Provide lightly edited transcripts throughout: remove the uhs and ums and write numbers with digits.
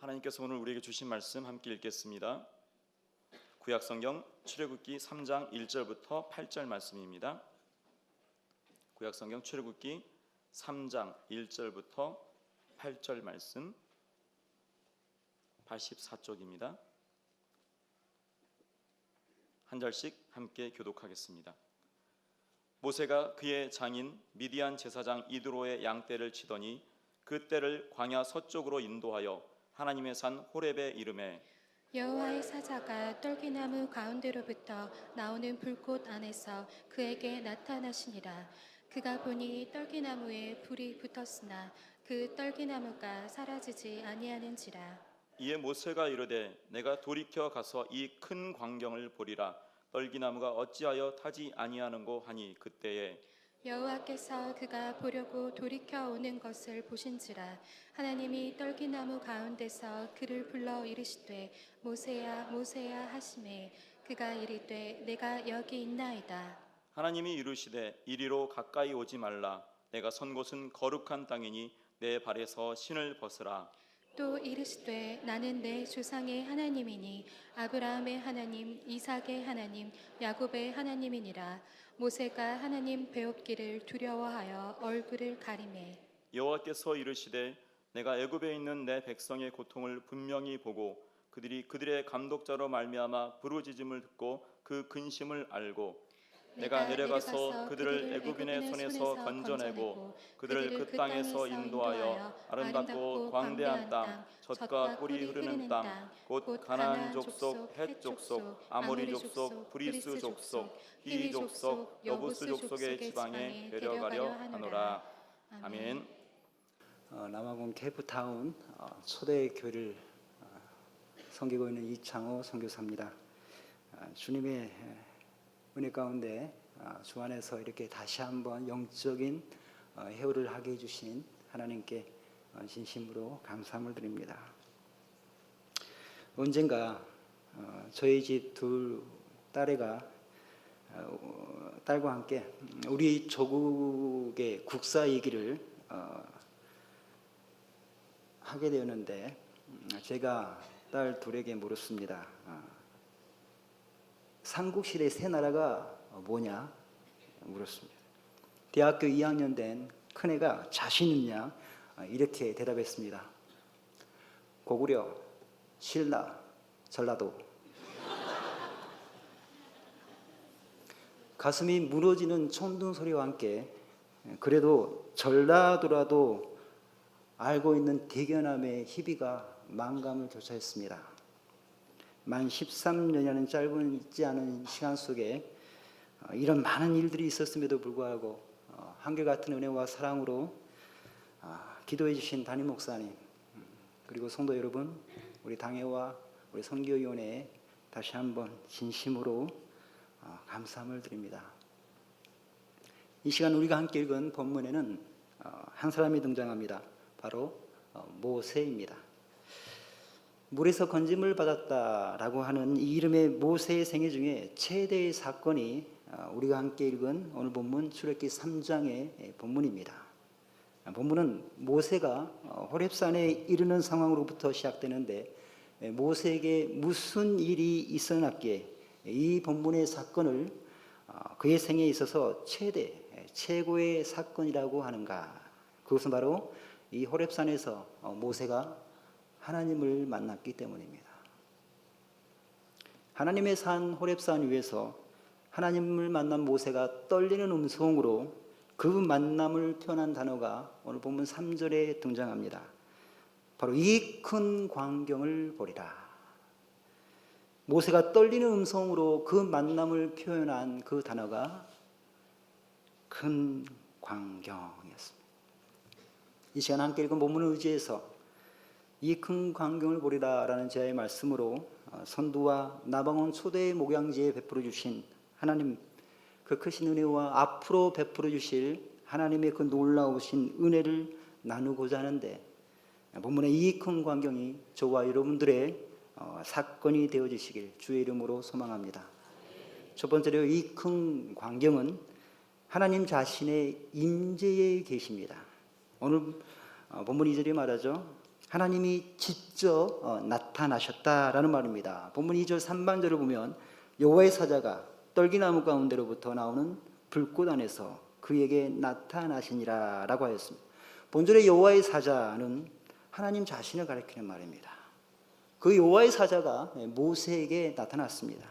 하나님께서 오늘 우리에게 주신 말씀 함께 읽겠습니다. 구약성경 출애굽기 3장 1절부터 8절 말씀입니다. 구약성경 출애굽기 3장 1절부터 8절 말씀 84쪽입니다. 한 절씩 함께 교독하겠습니다. 모세가 그의 장인 미디안 제사장 이드로의 양떼를 치더니 그 떼를 광야 서쪽으로 인도하여 하나님의 산 호렙에 이르매 여호와의 사자가 떨기나무 가운데로부터 나오는 불꽃 안에서 그에게 나타나시니라. 그가 보니 떨기나무에 불이 붙었으나 그 떨기나무가 사라지지 아니하는지라. 이에 모세가 이르되 내가 돌이켜 가서 이 큰 광경을 보리라. 떨기나무가 어찌하여 타지 아니하는고 하니 그때에 여호와께서 그가 보려고 돌이켜 오는 것을 보신지라. 하나님이 떨기나무 가운데서 그를 불러 이르시되 모세야 모세야 하시매 그가 이르되 내가 여기 있나이다. 하나님이 이르시되 이리로 가까이 오지 말라. 내가 선 곳은 거룩한 땅이니 내 발에서 신을 벗으라. 또 이르시되 나는 내 조상의 하나님이니 아브라함의 하나님 이삭의 하나님 야곱의 하나님이니라. 모세가 하나님 배웁기를 두려워하여 얼굴을 가리매 여호와께서 이르시되 내가 애굽에 있는 내 백성의 고통을 분명히 보고 그들의 감독자로 말미암아 부르짖음을 듣고 그 근심을 알고 내가 내려가서 그들을 애굽인의 손에서 건져내고 그들을 그 땅에서 인도하여 아름답고 광대한 땅 젖과 꿀이 흐르는 땅 곧 가나안 족속 헷 족속 아모리 족속 브리스 족속 히위 족속 여부스 족속의 지방에 데려가려 하노라. 아멘. 남아공 케이프타운 초대교회를 섬기고 있는 이창호 선교사입니다. 주님의 은혜 가운데 주 안에서 이렇게 다시 한번 영적인 회오를 하게 해주신 하나님께 진심으로 감사함을 드립니다. 언젠가 저희 집 두 딸애가 딸과 함께 우리 조국의 국사 얘기를 하게 되었는데 제가 딸 둘에게 물었습니다. 삼국시대 세 나라가 뭐냐 물었습니다. 대학교 2학년 된 큰애가 자신 있냐 이렇게 대답했습니다. 고구려, 신라, 전라도. 가슴이 무너지는 천둥 소리와 함께 그래도 전라도라도 알고 있는 대견함의 희비가 만감을 교차했습니다. 만 13년이라는 짧지 않은 시간 속에 이런 많은 일들이 있었음에도 불구하고 한결같은 은혜와 사랑으로 기도해 주신 담임 목사님 그리고 성도 여러분, 우리 당회와 우리 선교위원회에 다시 한번 진심으로 감사함을 드립니다. 이 시간 우리가 함께 읽은 본문에는 한 사람이 등장합니다. 바로 모세입니다. 물에서 건짐을 받았다라고 하는 이 이름의 모세의 생애 중에 최대의 사건이 우리가 함께 읽은 오늘 본문 출애굽기 3장의 본문입니다. 본문은 모세가 호렙산에 이르는 상황으로부터 시작되는데 모세에게 무슨 일이 있었기에 이 본문의 사건을 그의 생애에 있어서 최고의 사건이라고 하는가? 그것은 바로 이 호렙산에서 모세가 하나님을 만났기 때문입니다. 하나님의 산 호렙산 위에서 하나님을 만난 모세가 떨리는 음성으로 그 만남을 표현한 단어가 오늘 본문 3절에 등장합니다. 바로 이 큰 광경을 보리라. 모세가 떨리는 음성으로 그 만남을 표현한 그 단어가 큰 광경이었습니다. 이 시간 함께 읽은 본문을 의지해서 이 큰 광경을 보리라라는 제의 말씀으로 선두와 나방원 초대 목양지에 베풀어 주신 하나님 그 크신 은혜와 앞으로 베풀어 주실 하나님의 그 놀라우신 은혜를 나누고자 하는데 본문의 이 큰 광경이 저와 여러분들의 사건이 되어지시길 주의 이름으로 소망합니다. 첫 번째로 이 큰 광경은 하나님 자신의 임재에 계십니다. 오늘 본문 2절이 말하죠. 하나님이 직접 나타나셨다라는 말입니다. 본문 2절 3반절을 보면 여호와의 사자가 떨기나무 가운데로부터 나오는 불꽃 안에서 그에게 나타나시니라 라고 하였습니다. 본절의 여호와의 사자는 하나님 자신을 가리키는 말입니다. 그 여호와의 사자가 모세에게 나타났습니다.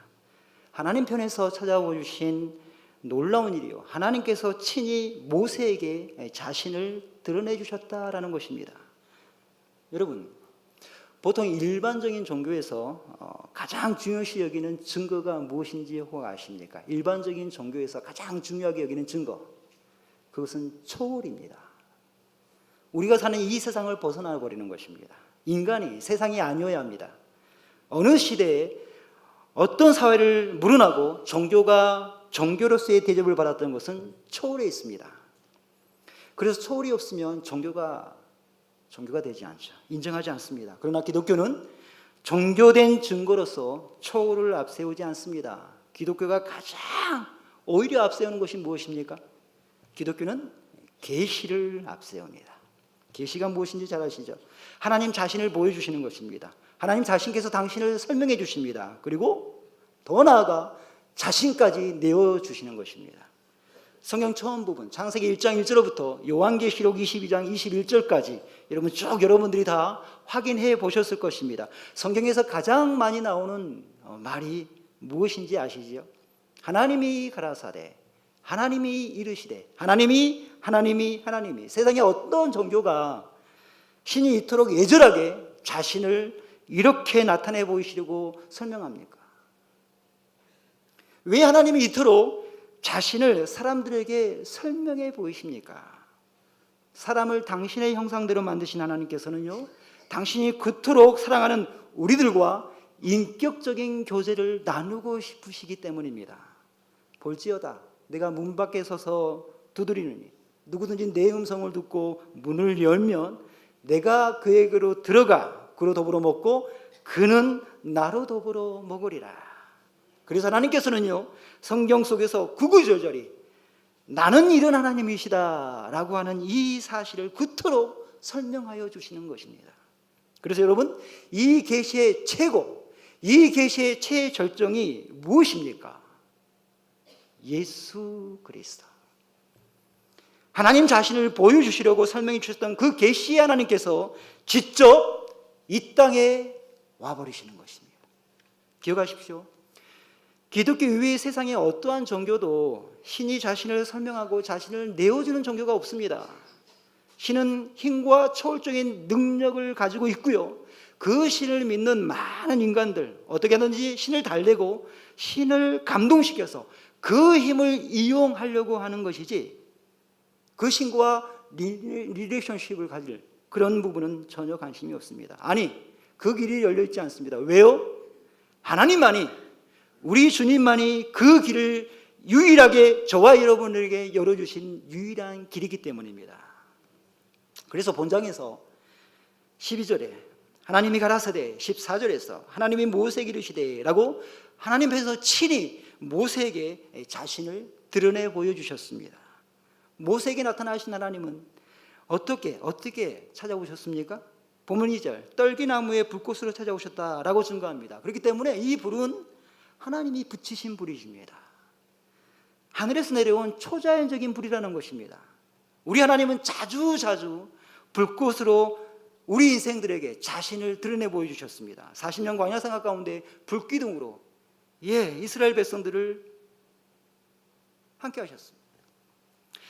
하나님 편에서 찾아오 주신 놀라운 일이요, 하나님께서 친히 모세에게 자신을 드러내 주셨다라는 것입니다. 여러분, 보통 일반적인 종교에서 가장 중요시 여기는 증거가 무엇인지 혹 아십니까? 일반적인 종교에서 가장 중요하게 여기는 증거, 그것은 초월입니다. 우리가 사는 이 세상을 벗어나 버리는 것입니다. 인간이 세상이 아니어야 합니다. 어느 시대에 어떤 사회를 물어나고 종교가 종교로서의 대접을 받았던 것은 초월에 있습니다. 그래서 초월이 없으면 종교가 되지 않죠. 인정하지 않습니다. 그러나 기독교는 종교된 증거로서 초월을 앞세우지 않습니다. 기독교가 가장 오히려 앞세우는 것이 무엇입니까? 기독교는 계시를 앞세웁니다. 계시가 무엇인지 잘 아시죠? 하나님 자신을 보여주시는 것입니다. 하나님 자신께서 당신을 설명해 주십니다. 그리고 더 나아가 자신까지 내어주시는 것입니다. 성경 처음 부분 창세기 1장 1절부터 요한계시록 22장 21절까지 여러분 쭉 여러분들이 다 확인해 보셨을 것입니다. 성경에서 가장 많이 나오는 말이 무엇인지 아시지요? 하나님이 가라사대, 하나님이 이르시되, 하나님이 세상에 어떤 종교가 신이 이토록 애절하게 자신을 이렇게 나타내 보이시려고 설명합니까? 왜 하나님이 이토록 자신을 사람들에게 설명해 보이십니까? 사람을 당신의 형상대로 만드신 하나님께서는요, 당신이 그토록 사랑하는 우리들과 인격적인 교제를 나누고 싶으시기 때문입니다. 볼지어다 내가 문 밖에 서서 두드리느니 누구든지 내 음성을 듣고 문을 열면 내가 그에게로 들어가 그로 더불어 먹고 그는 나로 더불어 먹으리라. 그래서 하나님께서는요, 성경 속에서 구구절절히 나는 이런 하나님이시다 라고 하는 이 사실을 그토록 설명하여 주시는 것입니다. 그래서 여러분, 이 계시의 최고, 이 계시의 최절정이 무엇입니까? 예수 그리스도. 하나님 자신을 보여주시려고 설명해 주셨던 그 계시의 하나님께서 직접 이 땅에 와버리시는 것입니다. 기억하십시오. 기독교 이외의 세상의 어떠한 종교도 신이 자신을 설명하고 자신을 내어주는 종교가 없습니다. 신은 힘과 초월적인 능력을 가지고 있고요, 그 신을 믿는 많은 인간들 어떻게 하든지 신을 달래고 신을 감동시켜서 그 힘을 이용하려고 하는 것이지, 그 신과 리레이션십을 가질 그런 부분은 전혀 관심이 없습니다. 아니, 그 길이 열려있지 않습니다. 왜요? 하나님만이, 우리 주님만이 그 길을 유일하게 저와 여러분에게 열어주신 유일한 길이기 때문입니다. 그래서 본장에서 12절에 하나님이 가라사대, 14절에서 하나님이 모세에게 이르시되 라고 하나님께서 친히 모세에게 자신을 드러내 보여주셨습니다. 모세에게 나타나신 하나님은 어떻게 찾아오셨습니까? 본문 2절 떨기나무에 불꽃으로 찾아오셨다라고 증거합니다. 그렇기 때문에 이 불은 하나님이 붙이신 불이십니다. 하늘에서 내려온 초자연적인 불이라는 것입니다. 우리 하나님은 자주 불꽃으로 우리 인생들에게 자신을 드러내 보여주셨습니다. 40년 광야 생활 가운데 불기둥으로 이스라엘 백성들을 함께 하셨습니다.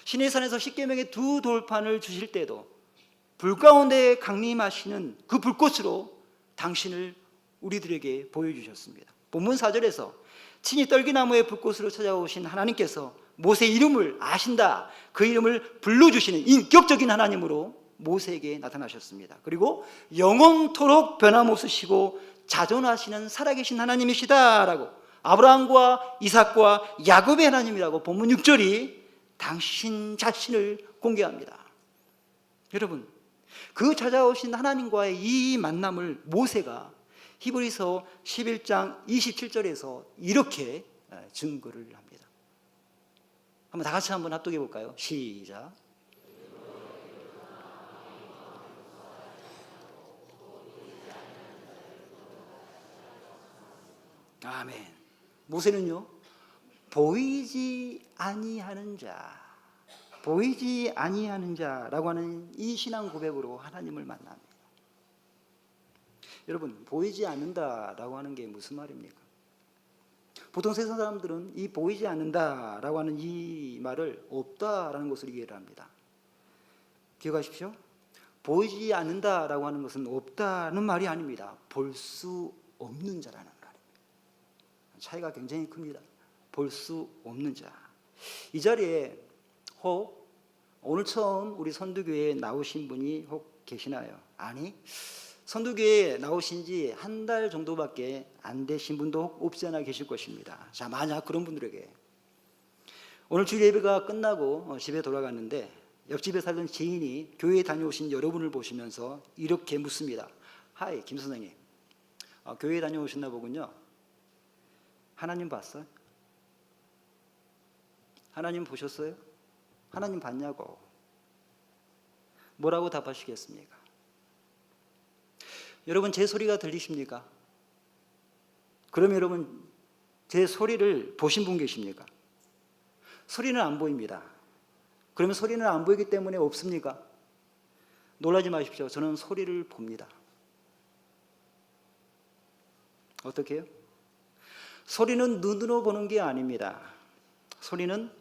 시내산에서 십계명의 두 돌판을 주실 때도 불 가운데 강림하시는 그 불꽃으로 당신을 우리들에게 보여주셨습니다. 본문 4절에서 친히 떨기나무의 불꽃으로 찾아오신 하나님께서 모세 이름을 아신다, 그 이름을 불러주시는 인격적인 하나님으로 모세에게 나타나셨습니다. 그리고 영원토록 변함없으시고 자존하시는 살아계신 하나님이시다라고, 아브라함과 이삭과 야곱의 하나님이라고 본문 6절이 당신 자신을 공개합니다. 여러분, 그 찾아오신 하나님과의 이 만남을 모세가 히브리서 11장 27절에서 이렇게 증거를 합니다. 한번 다 같이 한번 합독해 볼까요? 시작. 아멘. 모세는요, 보이지 아니하는 자, 보이지 아니하는 자라고 하는 이 신앙 고백으로 하나님을 만납니다. 여러분, 보이지 않는다라고 하는 게 무슨 말입니까? 보통 세상 사람들은 이 보이지 않는다라고 하는 이 말을 없다라는 것으로 이해를 합니다. 기억하십시오. 보이지 않는다라고 하는 것은 없다는 말이 아닙니다. 볼 수 없는 자라는 말입니다. 차이가 굉장히 큽니다. 볼 수 없는 자. 이 자리에 혹 오늘 처음 우리 선두교회에 나오신 분이 혹 계시나요? 아니, 선두교회에 나오신 지 한 달 정도밖에 안 되신 분도 혹 없지 않아 계실 것입니다. 자, 만약 그런 분들에게 오늘 주일 예배가 끝나고 집에 돌아갔는데 옆집에 살던 지인이 교회에 다녀오신 여러분을 보시면서 이렇게 묻습니다. 하이, 김 선생님, 교회에 다녀오셨나 보군요. 하나님 봤어요? 하나님 보셨어요? 하나님 봤냐고. 뭐라고 답하시겠습니까? 여러분, 제 소리가 들리십니까? 그럼 여러분, 제 소리를 보신 분 계십니까? 소리는 안 보입니다. 그러면 소리는 안 보이기 때문에 없습니까? 놀라지 마십시오. 저는 소리를 봅니다. 어떻게 해요? 소리는 눈으로 보는 게 아닙니다. 소리는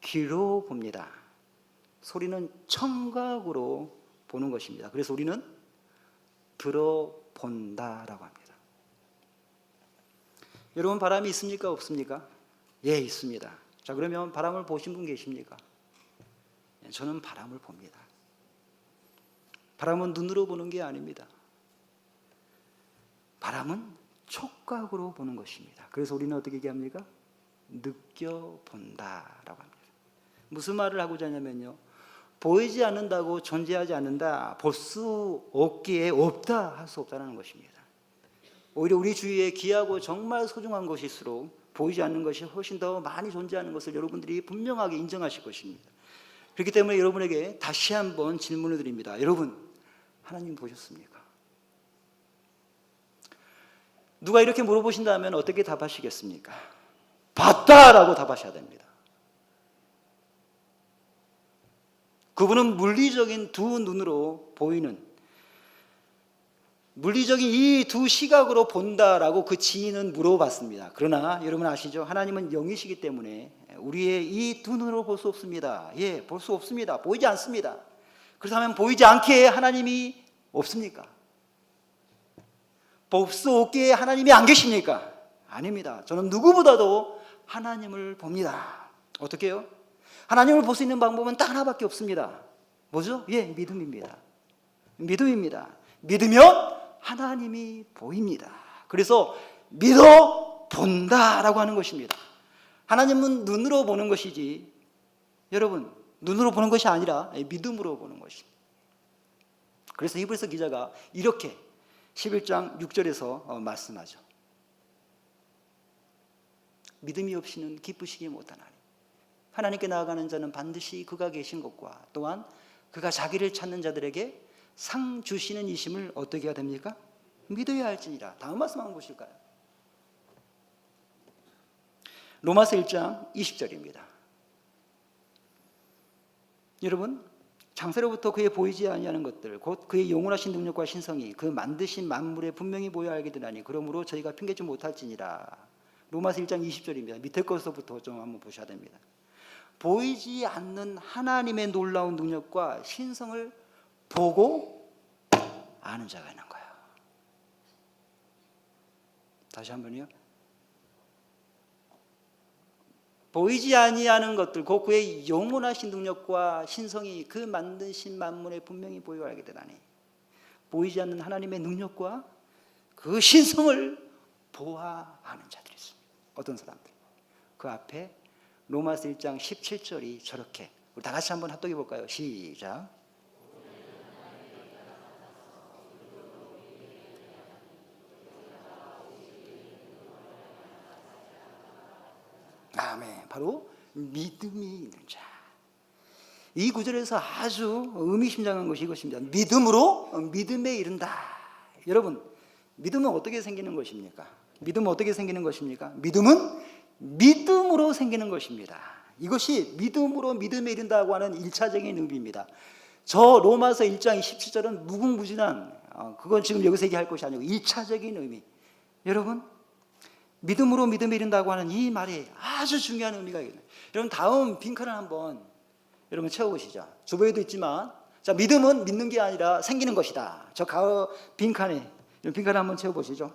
귀로 봅니다. 소리는 청각으로 보는 것입니다. 그래서 우리는 들어본다라고 합니다. 여러분, 바람이 있습니까? 없습니까? 예, 있습니다. 자, 그러면 바람을 보신 분 계십니까? 저는 바람을 봅니다. 바람은 눈으로 보는 게 아닙니다. 바람은 촉각으로 보는 것입니다. 그래서 우리는 어떻게 얘기합니까? 느껴본다라고 합니다. 무슨 말을 하고자 하냐면요, 보이지 않는다고 존재하지 않는다, 볼 수 없기에 없다 할 수 없다는 것입니다. 오히려 우리 주위에 귀하고 정말 소중한 것일수록 보이지 않는 것이 훨씬 더 많이 존재하는 것을 여러분들이 분명하게 인정하실 것입니다. 그렇기 때문에 여러분에게 다시 한번 질문을 드립니다. 여러분, 하나님 보셨습니까? 누가 이렇게 물어보신다면 어떻게 답하시겠습니까? 봤다라고 답하셔야 됩니다. 그분은 물리적인 두 눈으로 보이는, 물리적인 이 두 시각으로 본다라고 그 지인은 물어봤습니다. 그러나 여러분 아시죠? 하나님은 영이시기 때문에 우리의 이 두 눈으로 볼 수 없습니다. 예, 볼 수 없습니다. 보이지 않습니다. 그렇다면 보이지 않게 하나님이 없습니까? 볼 수 없게 하나님이 안 계십니까? 아닙니다. 저는 누구보다도 하나님을 봅니다. 어떻게 해요? 하나님을 볼 수 있는 방법은 딱 하나밖에 없습니다. 뭐죠? 예, 믿음입니다. 믿음입니다. 믿으면 하나님이 보입니다. 그래서 믿어 본다라고 하는 것입니다. 하나님은 눈으로 보는 것이지, 여러분, 눈으로 보는 것이 아니라 믿음으로 보는 것입니다. 그래서 히브리서 기자가 이렇게 11장 6절에서 말씀하죠. 믿음이 없이는 기쁘시기 못하나니 하나님께 나아가는 자는 반드시 그가 계신 것과 또한 그가 자기를 찾는 자들에게 상 주시는 이심을 어떻게 해야 됩니까? 믿어야 할지니라. 다음 말씀 한번 보실까요? 로마서 1장 20절입니다. 여러분, 창세로부터 그의 보이지 아니하는 것들 곧 그의 영원하신 능력과 신성이 그 만드신 만물에 분명히 보여 알게 되나니 그러므로 저희가 핑계지 못할지니라. 로마서 1장 20절입니다. 밑에 것부터 좀 한번 보셔야 됩니다. 보이지 않는 하나님의 놀라운 능력과 신성을 보고 아는 자가 있는 거예요. 다시 한번요. 보이지 아니하는 것들 곧 그의 영원하신 능력과 신성이 그 만드신 만물에 분명히 보여 알게 되다니. 보이지 않는 하나님의 능력과 그 신성을 보아 아는 자들이 있습니다. 어떤 사람들? 그 앞에 로마서 1장 17절이 저렇게, 우리 다 같이 한번 합독해 볼까요? 시작. 아멘. 바로 믿음이 있는 자. 이 구절에서 아주 의미심장한 것이 이것입니다. 믿음으로 믿음에 이른다. 여러분, 믿음은 어떻게 생기는 것입니까? 믿음은 어떻게 생기는 것입니까? 믿음은 믿음으로 생기는 것입니다. 이것이 믿음으로 믿음에 이른다고 하는 1차적인 의미입니다. 저 로마서 1장 17절은 무궁무진한, 그건 지금 여기서 얘기할 것이 아니고 1차적인 의미. 여러분, 믿음으로 믿음에 이른다고 하는 이 말에 아주 중요한 의미가 있어요. 여러분, 다음 빈칸을 한번 여러분 채워보시죠. 주보에도 있지만, 자, 믿음은 믿는 게 아니라 생기는 것이다. 저 빈칸에 한번 채워보시죠.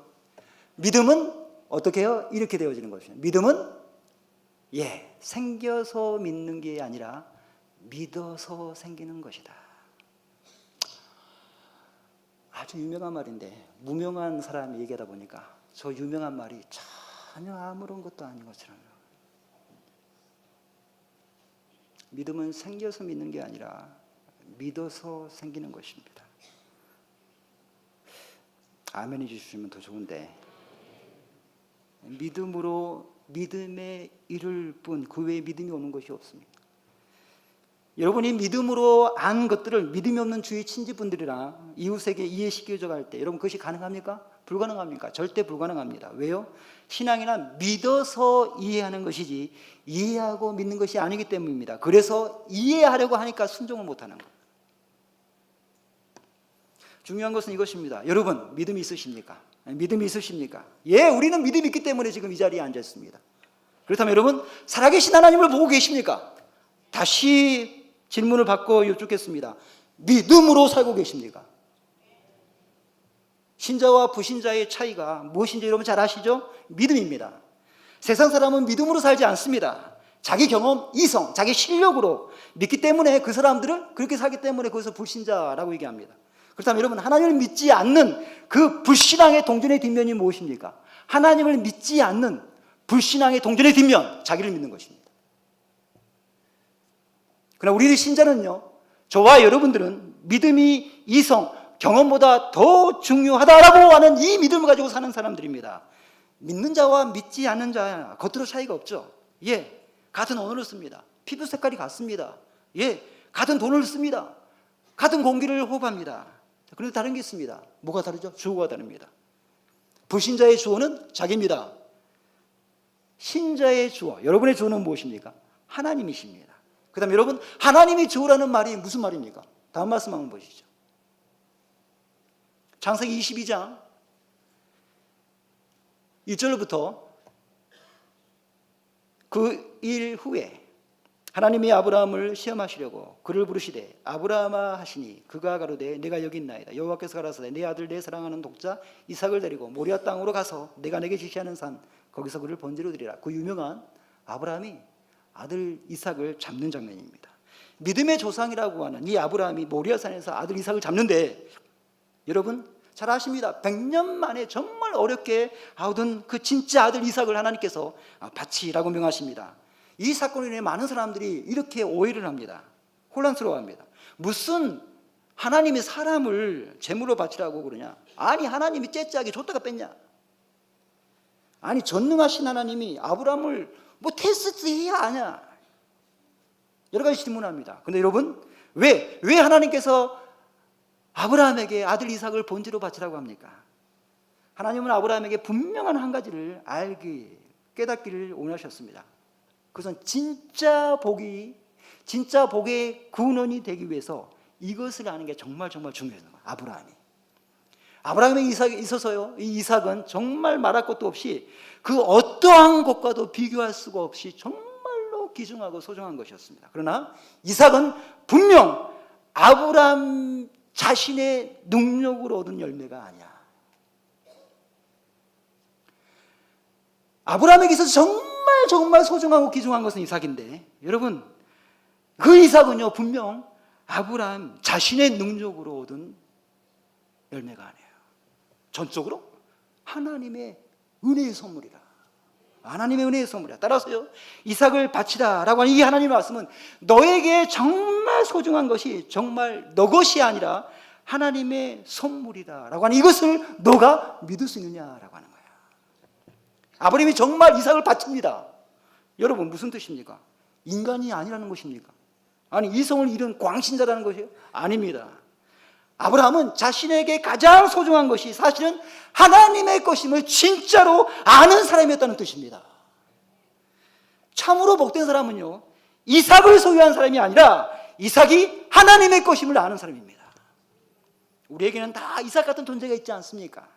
믿음은 어떻게 해요? 이렇게 되어지는 것이죠. 믿음은 생겨서 믿는 게 아니라 믿어서 생기는 것이다. 아주 유명한 말인데 무명한 사람이 얘기하다 보니까 저 유명한 말이 전혀 아무런 것도 아닌 것처럼. 믿음은 생겨서 믿는 게 아니라 믿어서 생기는 것입니다. 아멘해 주시면 더 좋은데, 믿음으로 믿음에 이를 뿐 그 외에 믿음이 오는 것이 없습니다. 여러분이 믿음으로 안 것들을 믿음이 없는 주위 친지분들이랑 이웃에게 이해시키려고 할 때 여러분 그것이 가능합니까? 불가능합니까? 절대 불가능합니다. 왜요? 신앙이란 믿어서 이해하는 것이지 이해하고 믿는 것이 아니기 때문입니다. 그래서 이해하려고 하니까 순종을 못하는 거예요. 중요한 것은 이것입니다. 여러분, 믿음이 있으십니까? 믿음이 있으십니까? 우리는 믿음이 있기 때문에 지금 이 자리에 앉아 있습니다. 그렇다면 여러분, 살아계신 하나님을 보고 계십니까? 다시 질문을 받고 여쭙겠습니다. 믿음으로 살고 계십니까? 신자와 부신자의 차이가 무엇인지 여러분 잘 아시죠? 믿음입니다. 세상 사람은 믿음으로 살지 않습니다. 자기 경험, 이성, 자기 실력으로 믿기 때문에 그 사람들을 그렇게 살기 때문에 거기서 불신자라고 얘기합니다. 그렇다면 여러분, 하나님을 믿지 않는 그 불신앙의 동전의 뒷면이 무엇입니까? 하나님을 믿지 않는 불신앙의 동전의 뒷면, 자기를 믿는 것입니다. 그러나 우리 신자는요, 저와 여러분들은 믿음이 이성, 경험보다 더 중요하다라고 하는 이 믿음을 가지고 사는 사람들입니다. 믿는 자와 믿지 않는 자, 겉으로 차이가 없죠. 같은 언어를 씁니다. 피부 색깔이 같습니다. 같은 돈을 씁니다. 같은 공기를 호흡합니다. 그런데 다른 게 있습니다. 뭐가 다르죠? 주어가 다릅니다. 불신자의 주어는 자기입니다. 신자의 주어, 여러분의 주어는 무엇입니까? 하나님이십니다. 그 다음에 여러분, 하나님이 주어라는 말이 무슨 말입니까? 다음 말씀 한번 보시죠. 창세기 22장 1절부터 그 일 후에 하나님이 아브라함을 시험하시려고 그를 부르시되 아브라함아 하시니 그가 가로되 내가 여기 있나이다. 여호와께서 가라사대 내 아들 내 사랑하는 독자 이삭을 데리고 모리아 땅으로 가서 내가 내게 지시하는 산 거기서 그를 번제로 드리라. 그 유명한 아브라함이 아들 이삭을 잡는 장면입니다. 믿음의 조상이라고 하는 이 아브라함이 모리아 산에서 아들 이삭을 잡는데, 여러분 잘 아십니다. 100년 만에 정말 어렵게 얻은 그 진짜 아들 이삭을 하나님께서 바치라고 명하십니다. 이 사건으로 인해 많은 사람들이 이렇게 오해를 합니다. 혼란스러워합니다. 무슨 하나님이 사람을 제물로 바치라고 그러냐? 아니, 하나님이 째째하게 줬다가 뺐냐? 아니, 전능하신 하나님이 아브라함을 뭐 테스트해야 하냐? 여러 가지 질문합니다. 그런데 여러분, 왜 하나님께서 아브라함에게 아들 이삭을 번제로 바치라고 합니까? 하나님은 아브라함에게 분명한 한 가지를 깨닫기를 원하셨습니다. 그것은 진짜 복의 근원이 되기 위해서 이것을 아는 게 정말 중요해요. 아브라함의 이삭이 있어서요, 이 이삭은 정말 말할 것도 없이 그 어떠한 것과도 비교할 수가 없이 정말로 귀중하고 소중한 것이었습니다. 그러나 이삭은 분명 아브라함 자신의 능력으로 얻은 열매가 아니야. 아브라함에게 있어서 정말 소중하고 귀중한 것은 이삭인데, 여러분 그 이삭은요 분명 아브라함 자신의 능력으로 얻은 열매가 아니에요. 전적으로 하나님의 은혜의 선물이라. 하나님의 은혜의 선물이라. 따라서요, 이삭을 바치라라고 하는 이 하나님의 말씀은 너에게 정말 소중한 것이 정말 너 것이 아니라 하나님의 선물이다라고 하는 이것을 너가 믿을 수 있느냐라고 하는 거예요. 아브라함이 정말 이삭을 바칩니다. 여러분 무슨 뜻입니까? 인간이 아니라는 것입니까? 아니, 이성을 잃은 광신자라는 것이에요? 아닙니다. 아브라함은 자신에게 가장 소중한 것이 사실은 하나님의 것임을 진짜로 아는 사람이었다는 뜻입니다. 참으로 복된 사람은요, 이삭을 소유한 사람이 아니라 이삭이 하나님의 것임을 아는 사람입니다. 우리에게는 다 이삭 같은 존재가 있지 않습니까?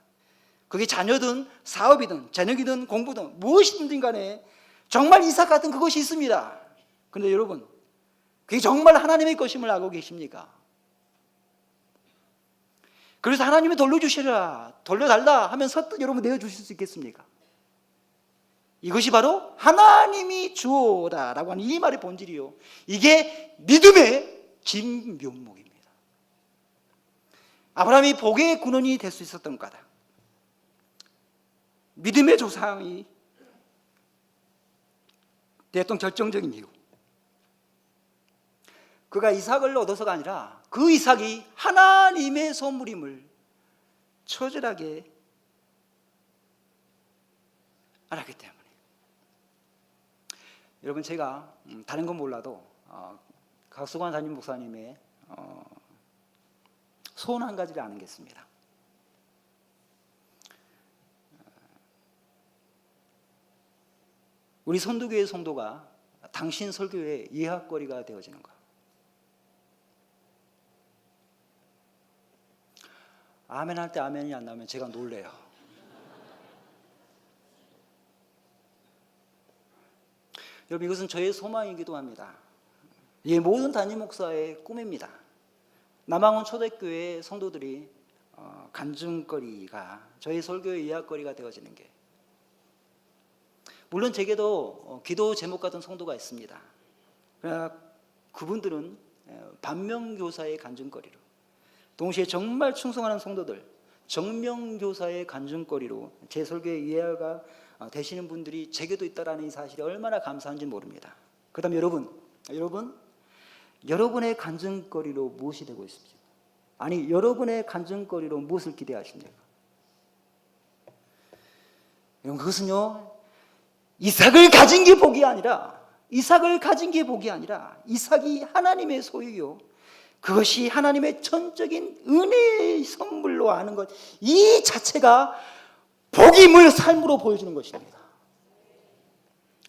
그게 자녀든 사업이든 재능이든 공부든 무엇이든 간에 정말 이삭 같은 그것이 있습니다. 그런데 여러분, 그게 정말 하나님의 것임을 알고 계십니까? 그래서 하나님이 돌려주시라, 돌려달라 하면 서뜻 여러분 내어주실 수 있겠습니까? 이것이 바로 하나님이 주오다라고 하는 이 말의 본질이요, 이게 믿음의 진면목입니다. 아브라함이 복의 근원이 될 수 있었던 거다. 믿음의 조상이 됐던 결정적인 이유, 그가 이삭을 얻어서가 아니라 그 이삭이 하나님의 선물임을 처절하게 알았기 때문에. 여러분, 제가 다른 건 몰라도 각수관 담임 목사님의 소원 한 가지를 아는 게 있습니다. 우리 선두교회 성도가 당신 설교의 예학거리가 되어지는 것. 아멘 할 때 아멘이 안 나오면 제가 놀래요. 여러분, 이것은 저의 소망이기도 합니다. 이 모든 담임 목사의 꿈입니다. 남항원 초대교회 성도들이 간증거리가 저희 설교의 예학거리가 되어지는 게, 물론 제게도 기도 제목 같은 성도가 있습니다. 그러나 그분들은 반면교사의 간증거리로, 동시에 정말 충성하는 성도들, 정명교사의 간증거리로 제 설교의 예화가 되시는 분들이 제게도 있다라는 이 사실이 얼마나 감사한지 모릅니다. 그 다음에 여러분의 간증거리로 무엇이 되고 있습니까? 아니, 여러분의 간증거리로 무엇을 기대하십니까? 여러분, 그것은요, 이삭을 가진 게 복이 아니라 이삭이 하나님의 소유요, 그것이 하나님의 전적인 은혜의 선물로 아는 것, 이 자체가 복임을 삶으로 보여주는 것입니다.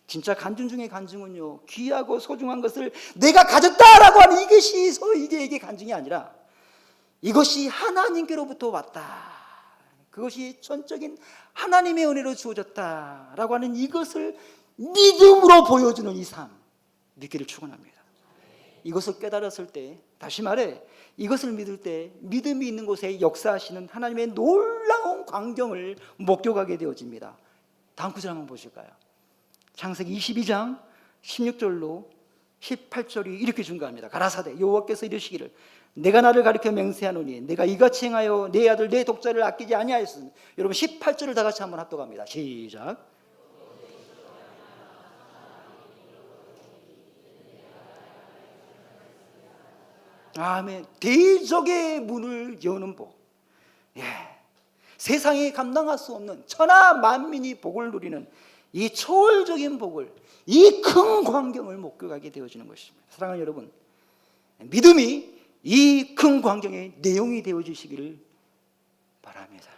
진짜 간증 중에 간증은요, 귀하고 소중한 것을 내가 가졌다라고 하는 이것이 이게 간증이 아니라 이것이 하나님께로부터 왔다, 그것이 전적인 하나님의 은혜로 주어졌다라고 하는 이것을 믿음으로 보여주는 이 삶, 믿기를 축원합니다. 이것을 깨달았을 때, 다시 말해 이것을 믿을 때 믿음이 있는 곳에 역사하시는 하나님의 놀라운 광경을 목격하게 되어집니다. 다음 구절 한번 보실까요? 창세기 22장 16절로 18절이 이렇게 중간합니다. 가라사대 여호와께서 이르시기를 내가 나를 가리켜 맹세하노니 내가 이같이 행하여 내 아들 내 독자를 아끼지 아니하였으니. 여러분 18절을 다 같이 한번 합독합니다. 시작. 아멘. 대적의 문을 여는 복. 예. 세상이 감당할 수 없는 천하 만민이 복을 누리는 이 초월적인 복을, 이 큰 광경을 목격하게 되어지는 것입니다. 사랑하는 여러분, 믿음이 이 큰 광경의 내용이 되어주시기를 바랍니다.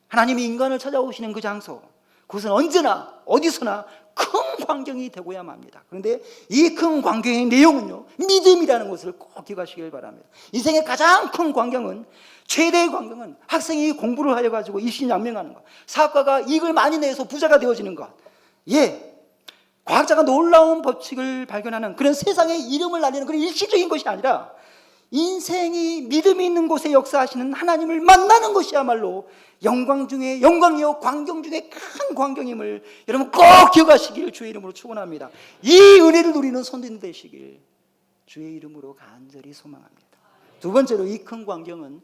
하나님이 인간을 찾아오시는 그 장소, 그것은 언제나 어디서나 큰 광경이 되고야만 합니다. 그런데 이 큰 광경의 내용은요, 믿음이라는 것을 꼭 기억하시길 바랍니다. 인생의 가장 큰 광경은, 최대의 광경은 학생이 공부를 하여 가지고 일신양명하는 것, 사업가가 이익을 많이 내서 부자가 되어지는 것, 과학자가 놀라운 법칙을 발견하는 그런 세상의 이름을 날리는 그런 일시적인 것이 아니라 인생이 믿음이 있는 곳에 역사하시는 하나님을 만나는 것이야말로 영광 중에 영광이요 광경 중에 큰 광경임을 여러분 꼭 기억하시기를 주의 이름으로 축원합니다. 이 은혜를 누리는 선대인 되시길 주의 이름으로 간절히 소망합니다. 두 번째로, 이 큰 광경은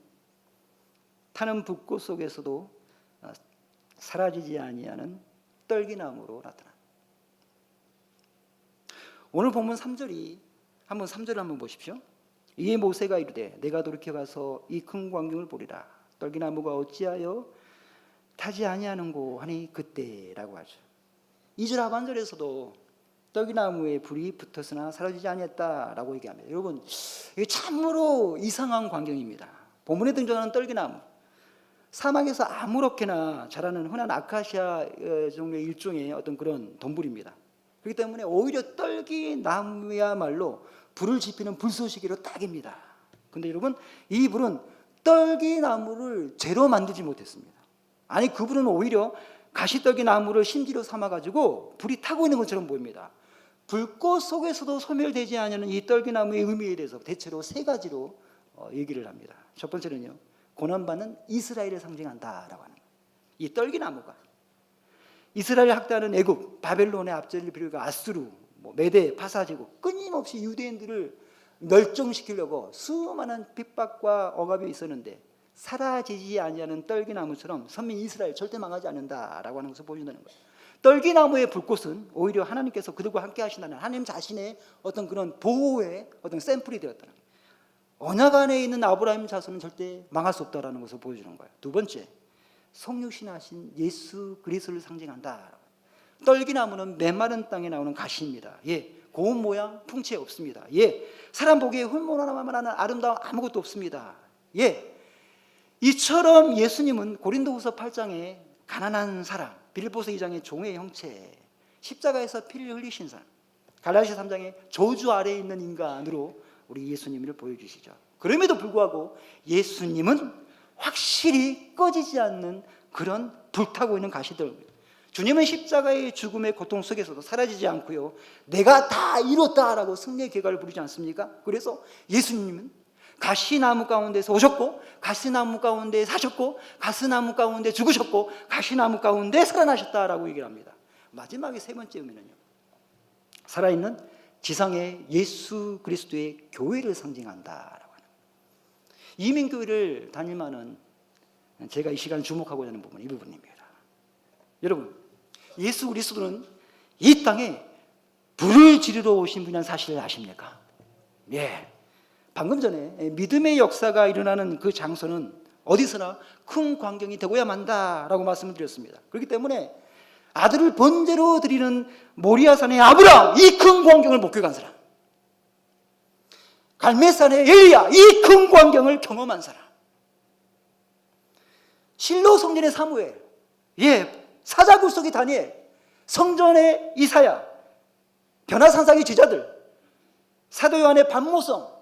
타는 붓꽃 속에서도 사라지지 아니하는 떨기나무로 나타납니다. 오늘 본문 3절을 한번 보십시오. 이에 모세가 이르되 내가 돌이켜 가서 이 큰 광경을 보리라. 떨기나무가 어찌하여 타지 아니하는고 하니 그때라고 하죠. 2절 하반절에서도 떡이나무에 불이 붙었으나 사라지지 아니했다라고 얘기합니다. 여러분, 이게 참으로 이상한 광경입니다. 본문에 등장하는 떡이나무, 사막에서 아무렇게나 자라는 흔한 아카시아 종류의 일종의 어떤 그런 동물입니다. 그렇기 때문에 오히려 떡이나무야말로 불을 지피는 불쏘시개로 딱입니다. 근데 여러분, 이 불은 떡이나무를 죄로 만들지 못했습니다. 아니, 그 불은 오히려 가시떡이나무를 심지로 삼아가지고 불이 타고 있는 것처럼 보입니다. 불꽃 속에서도 소멸되지 않는 이 떡이나무의 의미에 대해서 대체로 세 가지로 얘기를 합니다. 첫 번째는요, 고난받는 이스라엘을 상징한다라고 하는 거예요. 이 떡이나무가 이스라엘 학대하는 애굽, 바벨론의 앞제를 비롯해 아수르, 메대, 파사제국, 끊임없이 유대인들을 멸종시키려고 수많은 핍박과 억압이 있었는데 사라지지 아니하는 떨기나무처럼 선민 이스라엘 절대 망하지 않는다라고 하는 것을 보여준다는 거예요. 떨기나무의 불꽃은 오히려 하나님께서 그들과 함께 하신다는 하나님 자신의 어떤 그런 보호의 어떤 샘플이 되었다는 거예요. 언약 안에 있는 아브라함 자손은 절대 망할 수 없다라는 것을 보여주는 거예요. 두 번째, 성육신하신 예수 그리스도를 상징한다. 떨기나무는 메마른 땅에 나오는 가시입니다. 예, 고운 모양 풍채 없습니다. 예, 사람 보기에 훌륭하나만 하는 아름다움 아무것도 없습니다. 예, 이처럼 예수님은 고린도후서 8장에 가난한 사람, 빌립보서 2장의 종의 형체, 십자가에서 피를 흘리신 사람, 갈라디아 3장에 저주 아래에 있는 인간으로 우리 예수님을 보여주시죠. 그럼에도 불구하고 예수님은 확실히 꺼지지 않는 그런 불타고 있는 가시들. 주님은 십자가의 죽음의 고통 속에서도 사라지지 않고요, 내가 다 이뤘다라고 승리의 결과를 부르지 않습니까? 그래서 예수님은 가시나무 가운데서 오셨고, 가시나무 가운데 사셨고, 가시나무 가운데 죽으셨고, 가시나무 가운데 살아나셨다라고 얘기를 합니다. 마지막에 세 번째 의미는요, 살아있는 지상의 예수 그리스도의 교회를 상징한다라고 하는, 이민교회를 다니면은 제가 이 시간에 주목하고자 하는 부분은 이 부분입니다. 여러분, 예수 그리스도는 이 땅에 불을 지르러 오신 분이라는 사실을 아십니까? 예. 방금 전에 믿음의 역사가 일어나는 그 장소는 어디서나 큰 광경이 되고야 만다라고 말씀을 드렸습니다. 그렇기 때문에 아들을 번제로 드리는 모리아산의 아브라함, 이 큰 광경을 목격한 사람, 갈멜산의 엘리야, 이 큰 광경을 경험한 사람, 실로 성전의 사무엘, 예, 사자굴 속의 다니엘, 성전의 이사야, 변화산상의 제자들, 사도 요한의 반모성,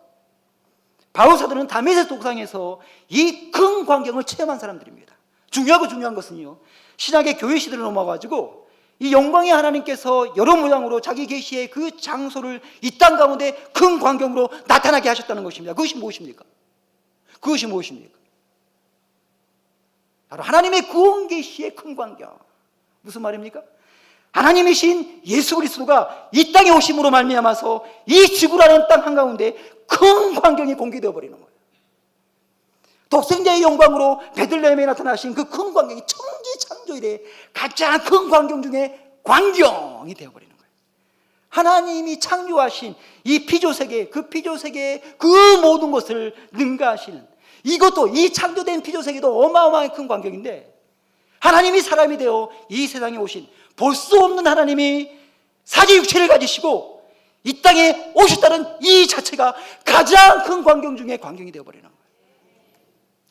바울사도는 다메섹 독상에서 이 큰 광경을 체험한 사람들입니다. 중요한 것은요, 신약의 교회 시대로 넘어가지고 이 영광의 하나님께서 여러 모양으로 자기 계시의 그 장소를 이 땅 가운데 큰 광경으로 나타나게 하셨다는 것입니다. 그것이 무엇입니까? 그것이 무엇입니까? 바로 하나님의 구원 계시의 큰 광경. 무슨 말입니까? 하나님이신 예수 그리스도가 이 땅에 오심으로 말미암아서 이 지구라는 땅 한가운데 큰 광경이 공개되어 버리는 거예요. 독생자의 영광으로 베들레헴에 나타나신 그 큰 광경이 천지창조 이래 가장 큰 광경 중에 광경이 되어버리는 거예요. 하나님이 창조하신 이 피조세계, 그 피조세계의 그 모든 것을 능가하시는, 이것도, 이 창조된 피조세계도 어마어마한 큰 광경인데, 하나님이 사람이 되어 이 세상에 오신, 볼 수 없는 하나님이 사지육체를 가지시고 이 땅에 오셨다는 이 자체가 가장 큰 광경 중에 광경이 되어버리는 거예요.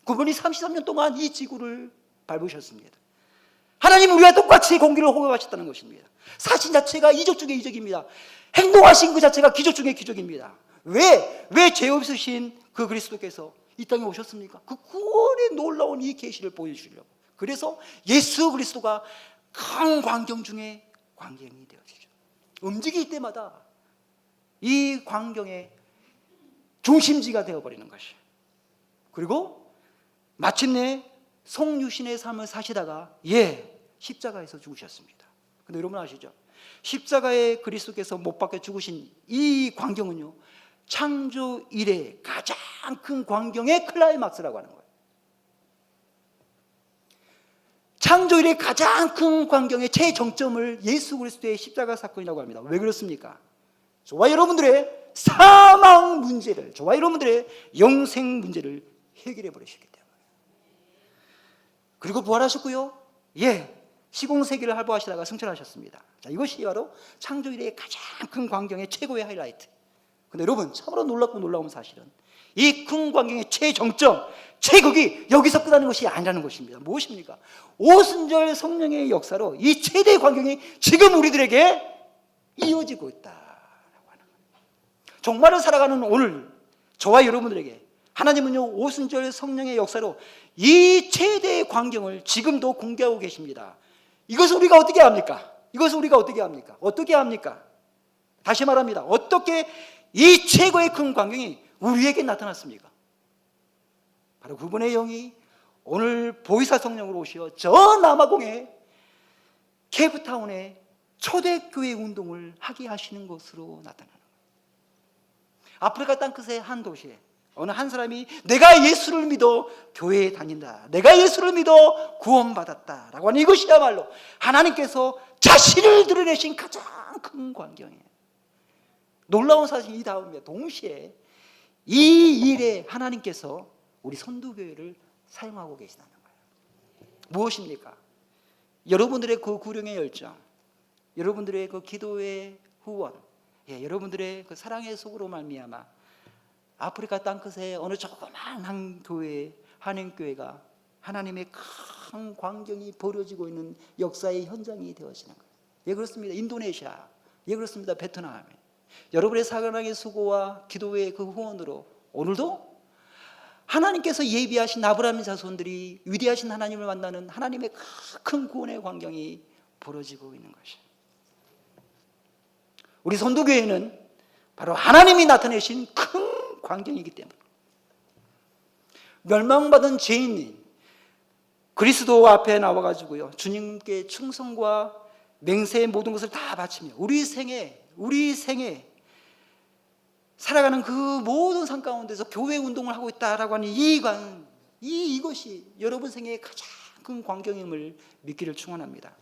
그분이 33년 동안 이 지구를 밟으셨습니다. 하나님 우리와 똑같이 공기를 호흡하셨다는 것입니다. 사신 자체가 이적 중에 이적입니다. 행동하신 그 자체가 기적 중에 기적입니다. 왜 죄 없으신 그 그리스도께서 이 땅에 오셨습니까? 그 구원의 놀라운 이 계시를 보여주시려고. 그래서 예수 그리스도가 큰 광경 중에 광경이 되어지죠. 움직일 때마다 이 광경의 중심지가 되어버리는 것이에요. 그리고 마침내 성유신의 삶을 사시다가 십자가에서 죽으셨습니다. 근데 여러분 아시죠? 십자가에 그리스도께서 못 박혀 죽으신 이 광경은요, 창조 이래 가장 큰 광경의 클라이막스라고 하는 거예요. 창조 이래 가장 큰 광경의 최정점을 예수 그리스도의 십자가 사건이라고 합니다. 왜 그렇습니까? 저와 여러분들의 사망 문제를, 저와 여러분들의 영생 문제를 해결해 버리셨기 때문에. 그리고 부활하셨고요, 시공세계를 활보하시다가 승천하셨습니다. 자, 이것이 바로 창조 이래의 가장 큰 광경의 최고의 하이라이트. 근데 여러분, 참으로 놀랍고 놀라운 사실은 이 큰 광경의 최정점, 최극이 여기서 끝나는 것이 아니라는 것입니다. 무엇입니까? 오순절 성령의 역사로 이 최대의 광경이 지금 우리들에게 이어지고 있다라고 하는 거예요. 종말을 살아가는 오늘 저와 여러분들에게 하나님은요, 오순절 성령의 역사로 이 최대의 광경을 지금도 공개하고 계십니다. 이것을 우리가 어떻게 합니까? 이것을 우리가 어떻게 합니까? 어떻게 합니까? 다시 말합니다. 어떻게 이 최고의 큰 광경이 우리에게 나타났습니까? 바로 그분의 영이 오늘 보이사 성령으로 오시어 저 남아공의 케이프타운에 초대교회 운동을 하게 하시는 것으로 나타나는 거예요. 아프리카 땅끝의 한 도시에 어느 한 사람이 내가 예수를 믿어 교회에 다닌다, 내가 예수를 믿어 구원받았다 라고 하는 이것이야말로 하나님께서 자신을 드러내신 가장 큰 광경이에요. 놀라운 사실이 이 다음에 동시에 이 일에 하나님께서 우리 선두교회를 사용하고 계시다는 거예요. 무엇입니까? 여러분들의 그 구령의 열정, 여러분들의 그 기도의 후원, 여러분들의 그 사랑의 속으로 말미암아 아프리카 땅끝에 어느 조그만 한 교회, 한인교회가 하나님의 큰 광경이 벌어지고 있는 역사의 현장이 되어지는 거예요. 예, 그렇습니다. 인도네시아, 예, 그렇습니다. 베트남. 여러분의 사랑의 수고와 기도의 그 후원으로 오늘도 하나님께서 예비하신 아브라함의 자손들이 위대하신 하나님을 만나는 하나님의 큰 구원의 광경이 벌어지고 있는 것이에요. 우리 선도교회는 바로 하나님이 나타내신 큰 광경이기 때문에 멸망받은 죄인인 그리스도 앞에 나와가지고요, 주님께 충성과 맹세의 모든 것을 다 바치며 우리 생에 살아가는 그 모든 삶 가운데서 교회 운동을 하고 있다라고 하는 이것이 여러분 생애의 가장 큰 광경임을 믿기를 축원합니다.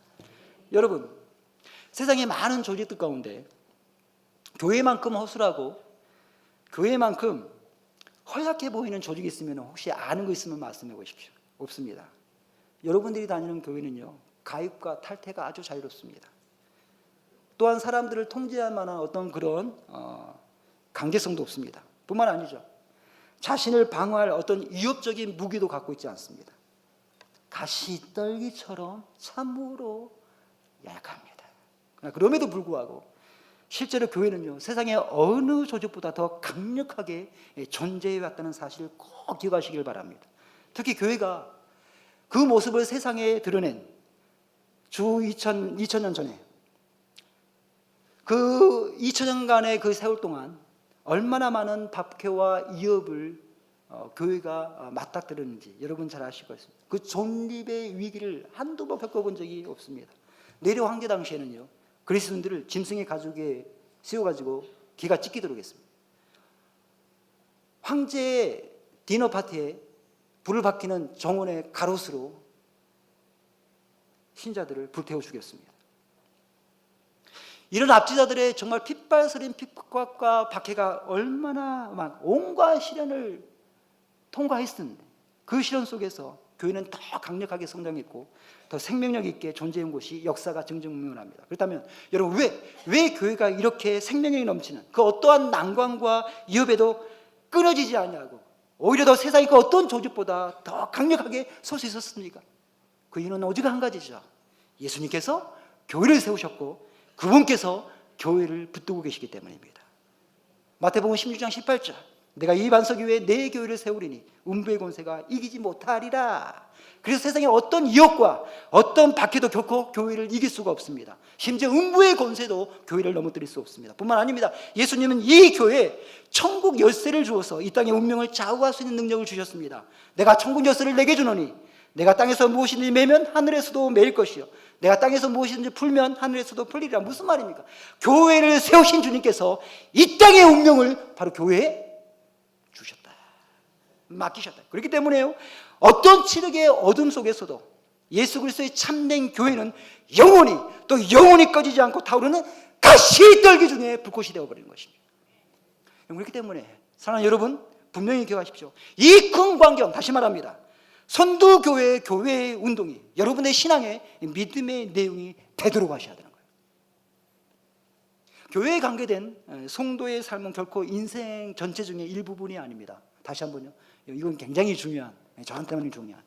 여러분, 세상의 많은 조직들 가운데 교회만큼 허술하고 교회만큼 허약해 보이는 조직이 있으면 혹시 아는 거 있으면 말씀해 보십시오. 없습니다. 여러분들이 다니는 교회는요, 가입과 탈퇴가 아주 자유롭습니다. 또한 사람들을 통제할 만한 어떤 그런 강제성도 없습니다. 뿐만 아니죠, 자신을 방어할 어떤 위협적인 무기도 갖고 있지 않습니다. 가시떨기처럼 참으로 약합니다. 그럼에도 불구하고 실제로 교회는요, 세상의 어느 조직보다 더 강력하게 존재해 왔다는 사실을 꼭 기억하시길 바랍니다. 특히 교회가 그 모습을 세상에 드러낸 주 2000년 전에 그 2000년간의 그 세월 동안 얼마나 많은 박해와 위협을 교회가 맞닥뜨렸는지 여러분 잘 아실 것입니다. 그 존립의 위기를 한두 번 겪어본 적이 없습니다. 네로 황제 당시에는요, 그리스도인들을 짐승의 가죽에 씌워가지고 기가 찢기도록 했습니다. 황제의 디너 파티에 불을 밝히는 정원의 가롯으로 신자들을 불태워 죽였습니다. 이런 압제자들의 정말 핏발서린 핍박과 박해가 얼마나 온갖 시련을 통과했었는데 그 시련 속에서 교회는 더 강력하게 성장했고 더 생명력 있게 존재한 곳이 역사가 증증문문합니다. 그렇다면 여러분, 왜 교회가 이렇게 생명력이 넘치는 그 어떠한 난관과 위협에도 끊어지지 않냐고, 오히려 더 세상의 그 어떤 조직보다 더 강력하게 설 수 있었습니까? 그 이유는 오직 한 가지죠. 예수님께서 교회를 세우셨고 그분께서 교회를 붙들고 계시기 때문입니다. 마태복음 16장 18절, 내가 이 반석 위에 내 교회를 세우리니 음부의 권세가 이기지 못하리라. 그래서 세상에 어떤 위협과 어떤 박해도 결코 교회를 이길 수가 없습니다. 심지어 음부의 권세도 교회를 넘어뜨릴 수 없습니다. 뿐만 아닙니다. 예수님은 이 교회에 천국 열쇠를 주어서 이 땅의 운명을 좌우할 수 있는 능력을 주셨습니다. 내가 천국 열쇠를 내게 주노니 내가 땅에서 무엇이든지 매면 하늘에서도 매일 것이요 내가 땅에서 무엇이든지 풀면 하늘에서도 풀리리라. 무슨 말입니까? 교회를 세우신 주님께서 이 땅의 운명을 바로 교회에 주셨다, 맡기셨다. 그렇기 때문에요, 어떤 치력의 어둠 속에서도 예수 그리스도의 참된 교회는 영원히 또 영원히 꺼지지 않고 타오르는 가시떨기 중에 불꽃이 되어버리는 것입니다. 그렇기 때문에 사랑하는 여러분, 분명히 기억하십시오. 이 큰 광경, 다시 말합니다, 선두교회, 교회 운동이 여러분의 신앙의 믿음의 내용이 되도록 하셔야 되는 거예요. 교회에 관계된 성도의 삶은 결코 인생 전체 중에 일부분이 아닙니다. 다시 한번요. 이건 굉장히 중요한, 저한테는 중요한.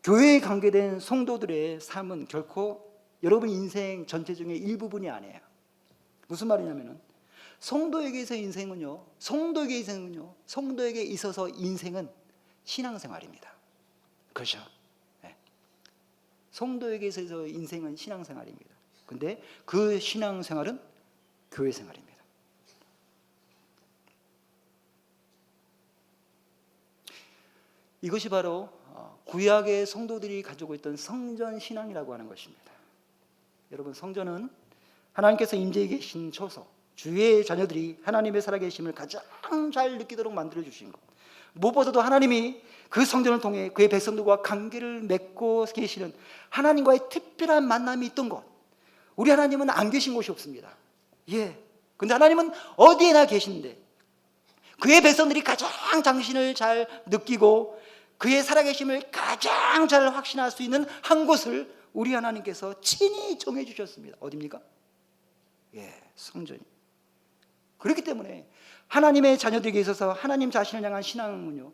교회에 관계된 성도들의 삶은 결코 여러분 인생 전체 중에 일부분이 아니에요. 무슨 말이냐면은 성도에게 있어서 인생은 신앙생활입니다. 그렇죠? 네. 성도에게 있어서 인생은 신앙생활입니다. 근데 그 신앙생활은 교회생활입니다. 이것이 바로 구약의 성도들이 가지고 있던 성전 신앙이라고 하는 것입니다. 여러분, 성전은 하나님께서 임재해 계신 처소, 주의 자녀들이 하나님의 살아계심을 가장 잘 느끼도록 만들어 주신 것. 무엇보다도 하나님이 그 성전을 통해 그의 백성들과 관계를 맺고 계시는 하나님과의 특별한 만남이 있던 것. 우리 하나님은 안 계신 곳이 없습니다. 근데 하나님은 어디에나 계신데 그의 백성들이 가장 당신을 잘 느끼고 그의 살아계심을 가장 잘 확신할 수 있는 한 곳을 우리 하나님께서 친히 정해 주셨습니다. 어디입니까? 성전이. 그렇기 때문에 하나님의 자녀들에게 있어서 하나님 자신을 향한 신앙은요,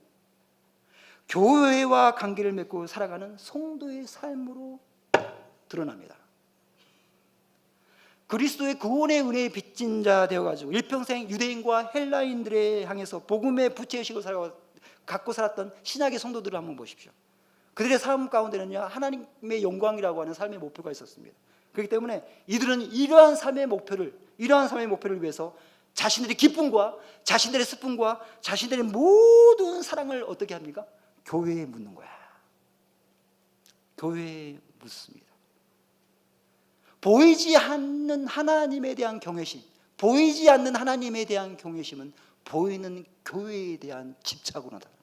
교회와 관계를 맺고 살아가는 성도의 삶으로 드러납니다. 그리스도의 구원의 은혜에 빚진 자 되어가지고 일평생 유대인과 헬라인들에 향해서 복음의 부채의식을 갖고 살았던 신약의 성도들을 한번 보십시오. 그들의 삶 가운데는요, 하나님의 영광이라고 하는 삶의 목표가 있었습니다. 그렇기 때문에 이들은 이러한 삶의 목표를 위해서 자신들의 기쁨과 자신들의 슬픔과 자신들의 모든 사랑을 어떻게 합니까? 교회에 묻는 거야. 교회에 묻습니다. 보이지 않는 하나님에 대한 경외심, 보이지 않는 하나님에 대한 경외심은 보이는 교회에 대한 집착으로 나타나는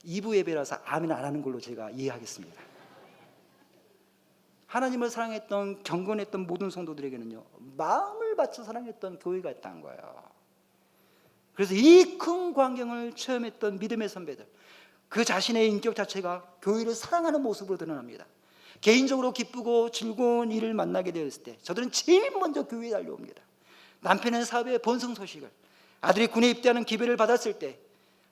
거예요. 2부 예배라서 아멘 안 하는 걸로 제가 이해하겠습니다. 하나님을 사랑했던, 경건했던 모든 성도들에게는요, 마음을 바쳐 사랑했던 교회가 있다는 거예요. 그래서 이 큰 광경을 체험했던 믿음의 선배들, 그 자신의 인격 자체가 교회를 사랑하는 모습으로 드러납니다. 개인적으로 기쁘고 즐거운 일을 만나게 되었을 때 저들은 제일 먼저 교회에 달려옵니다. 남편의 사업의 번성 소식을, 아들이 군에 입대하는 기회를 받았을 때,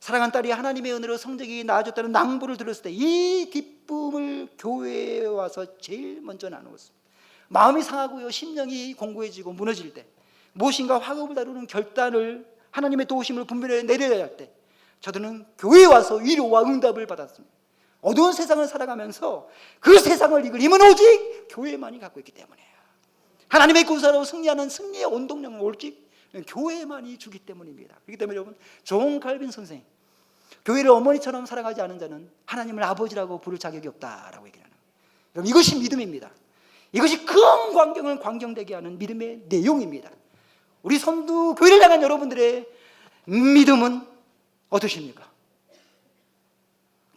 사랑한 딸이 하나님의 은혜로 성적이 나아졌다는 낭보를 들었을 때 이 기쁨을 교회에 와서 제일 먼저 나누었습니다. 마음이 상하고요, 심령이 공고해지고 무너질 때, 무엇인가 화급을 다루는 결단을 하나님의 도우심을 분별해 내려야 할 때 저들은 교회에 와서 위로와 응답을 받았습니다. 어두운 세상을 살아가면서 그 세상을 이길 힘은 오직 교회만이 갖고 있기 때문이에요. 하나님의 구사로 승리하는 승리의 원동력은 오직 교회만이 주기 때문입니다. 그렇기 때문에 여러분, 존 칼빈 선생, 교회를 어머니처럼 사랑하지 않은 자는 하나님을 아버지라고 부를 자격이 없다라고 얘기하는 거예요. 여러분, 이것이 믿음입니다. 이것이 큰 광경을 광경되게 하는 믿음의 내용입니다. 우리 선두 교회를 향한 여러분들의 믿음은 어떠십니까?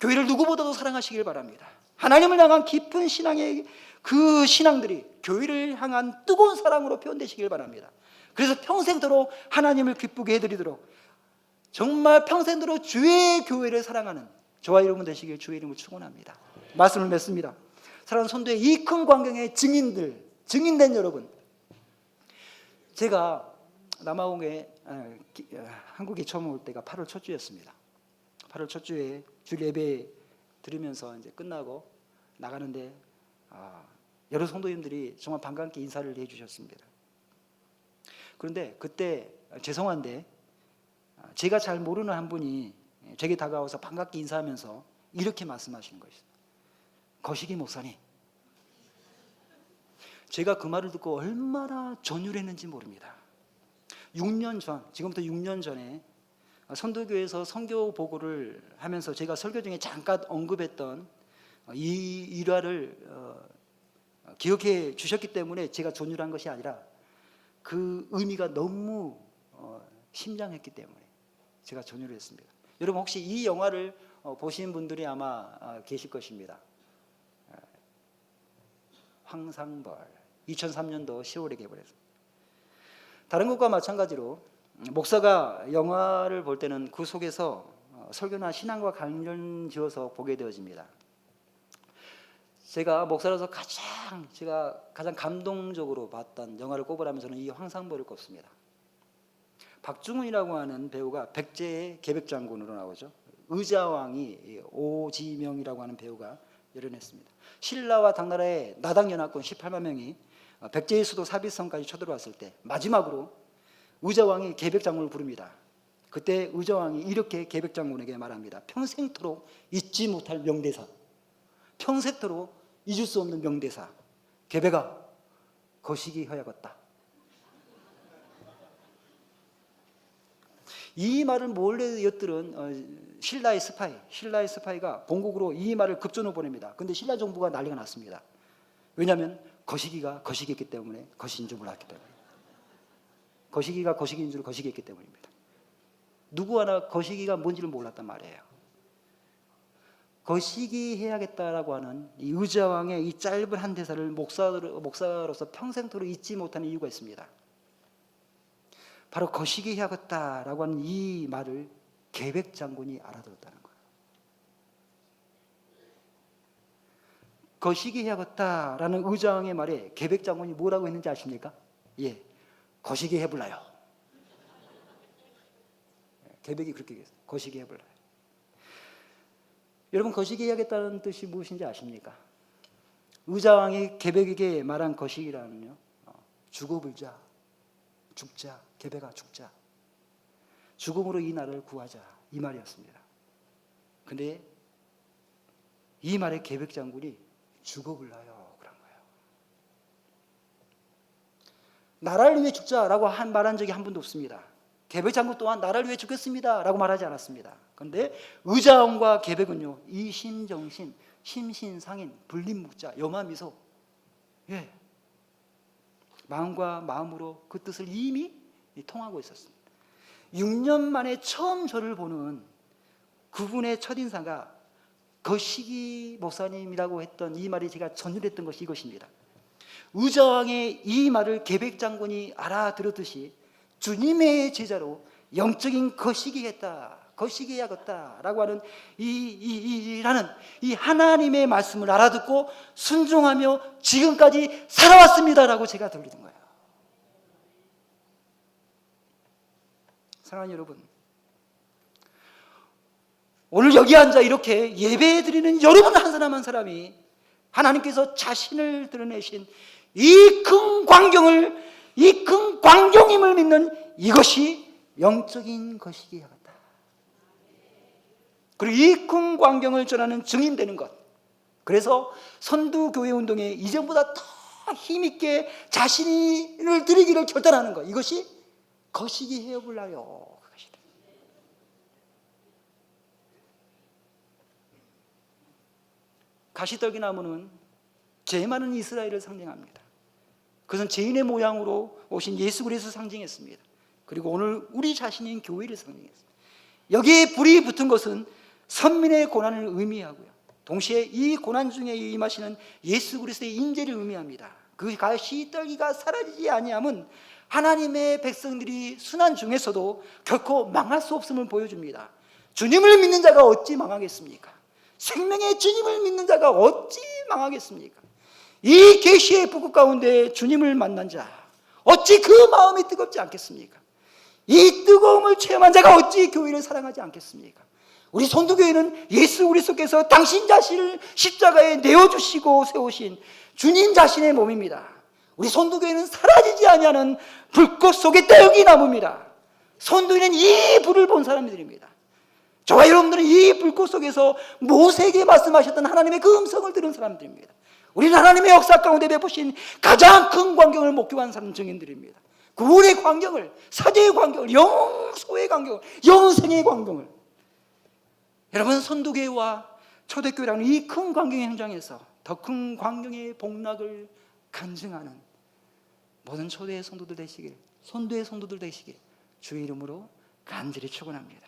교회를 누구보다도 사랑하시길 바랍니다. 하나님을 향한 깊은 신앙의 그 신앙들이 교회를 향한 뜨거운 사랑으로 표현되시길 바랍니다. 그래서 평생도록 하나님을 기쁘게 해드리도록 정말 평생도록 주의 교회를 사랑하는 저와 여러분 되시길 주의 이름으로 축원합니다. 말씀을 맺습니다. 사랑하는 성도의 이 큰 광경의 증인된 여러분, 제가 남아공에 한국에 처음 올 때가 8월 첫 주였습니다. 8월 첫 주에 주일 예배 들으면서 이제 끝나고 나가는데 여러 성도님들이 정말 반갑게 인사를 해주셨습니다. 그런데 그때 죄송한데 제가 잘 모르는 한 분이 제게 다가와서 반갑게 인사하면서 이렇게 말씀하시는 것이죠. 거시기 목사님, 제가 그 말을 듣고 얼마나 전율했는지 모릅니다. 6년 전, 지금부터 6년 전에 선도교회에서 선교 보고를 하면서 제가 설교 중에 잠깐 언급했던 이 일화를 기억해 주셨기 때문에 제가 전율한 것이 아니라 그 의미가 너무 심장했기 때문에 제가 전율을 했습니다. 여러분, 혹시 이 영화를 보신 분들이 아마 계실 것입니다. 황상벌, 2003년도 10월에 개봉했습니다. 다른 것과 마찬가지로 목사가 영화를 볼 때는 그 속에서 설교나 신앙과 관련 지어서 보게 되어집니다. 제가 목사로서 제가 가장 감동적으로 봤던 영화를 꼽으라면 저는 이 황상벌을 꼽습니다. 박중훈이라고 하는 배우가 백제의 계백장군으로 나오죠. 의자왕이 오지명이라고 하는 배우가 열연했습니다. 신라와 당나라의 나당연합군 18만 명이 백제의 수도 사비성까지 쳐들어왔을 때 마지막으로 의자왕이 계백장군을 부릅니다. 그때 의자왕이 이렇게 계백장군에게 말합니다. 평생토록 잊지 못할 명대사, 평생토록 잊을 수 없는 명대사, 계백아 거시기 허야겠다. 이 말을 몰래 엿들은 신라의 스파이가 본국으로 이 말을 급전으로 보냅니다. 그런데 신라 정부가 난리가 났습니다. 왜냐하면 거시기가 거시기했기 때문에 거시인 줄 몰랐기 때문에, 거시기가 거시기인 줄 거시기했기 때문입니다. 누구 하나 거시기가 뭔지를 몰랐단 말이에요. 거시기 해야겠다라고 하는 이 의자왕의 이 짧은 한 대사를 목사로서 평생토록 잊지 못하는 이유가 있습니다. 바로 거시기 해야겠다라고 하는 이 말을 계백장군이 알아들었다는 거예요. 거시기 해야겠다라는 의자왕의 말에 계백장군이 뭐라고 했는지 아십니까? 예, 거시기 해볼라요. 계백이 그렇게 얘기했어요. 거시기 해볼라요. 여러분, 거시기 해야겠다는 뜻이 무엇인지 아십니까? 의자왕이 계백에게 말한 거시기라는요, 죽어불자, 죽자, 계백아 죽자, 죽음으로 이 나라를 구하자, 이 말이었습니다. 근데 이 말에 계백장군이 죽어불라요 그런 거예요. 나라를 위해 죽자라고 말한 적이 한 번도 없습니다. 계백장군 또한 나라를 위해 죽겠습니다 라고 말하지 않았습니다. 그런데 의자왕과 계백은요, 이심정신, 심신상인, 불림묵자, 염화미소, 예, 마음과 마음으로 그 뜻을 이미 통하고 있었습니다. 6년 만에 처음 저를 보는 그분의 첫인사가 거시기 목사님이라고 했던 이 말이 제가 전율했던 것이 이것입니다. 의자왕의 이 말을 계백장군이 알아들었듯이 주님의 제자로 영적인 거시기해야겠다라고 하는 이 하나님의 말씀을 알아듣고 순종하며 지금까지 살아왔습니다라고 제가 들리는 거예요. 사랑하는 여러분, 오늘 여기 앉아 이렇게 예배 드리는 여러분 한 사람 한 사람이 하나님께서 자신을 드러내신 이 큰 광경을, 이 큰 광경임을 믿는 이것이 영적인 거시기야겠다. 그리고 이 큰 광경을 전하는 증인되는 것. 그래서 선두교회 운동에 이전보다 더 힘있게 자신을 드리기를 결단하는 것. 이것이 거시기 해볼라요. 가시떨기 나무는 죄 많은 이스라엘을 상징합니다. 그것은 죄인의 모양으로 오신 예수 그리스도를 상징했습니다. 그리고 오늘 우리 자신인 교회를 상징했습니다. 여기에 불이 붙은 것은 선민의 고난을 의미하고요, 동시에 이 고난 중에 임하시는 예수 그리스도의 인재를 의미합니다. 그 가시떨기가 사라지지 아니함은 하나님의 백성들이 순환 중에서도 결코 망할 수 없음을 보여줍니다. 주님을 믿는 자가 어찌 망하겠습니까? 생명의 주님을 믿는 자가 어찌 망하겠습니까? 이 계시의 북극 가운데 주님을 만난 자, 어찌 그 마음이 뜨겁지 않겠습니까? 이 뜨거움을 체험한 자가 어찌 교회를 사랑하지 않겠습니까? 우리 선두교회는 예수 그리스도께서 당신 자신을 십자가에 내어주시고 세우신 주님 자신의 몸입니다. 우리 선두교회는 사라지지 아니하는 불꽃 속의 떡이 나무입니다. 선두교회는 이 불을 본 사람들입니다. 저와 여러분들은 이 불꽃 속에서 모세에게 말씀하셨던 하나님의 그 음성을 들은 사람들입니다. 우리는 하나님의 역사 가운데 베푸신 가장 큰 광경을 목격한 사람 증인들입니다. 구원의 광경을, 사제의 광경을, 영소의 광경을, 영생의 광경을, 여러분, 선두교회와 초대교회라는 이 큰 광경의 현장에서 더 큰 광경의 복락을 간증하는 모든 초대의 성도들 되시길, 선두의 성도들 되시길 주의 이름으로 간절히 축원합니다.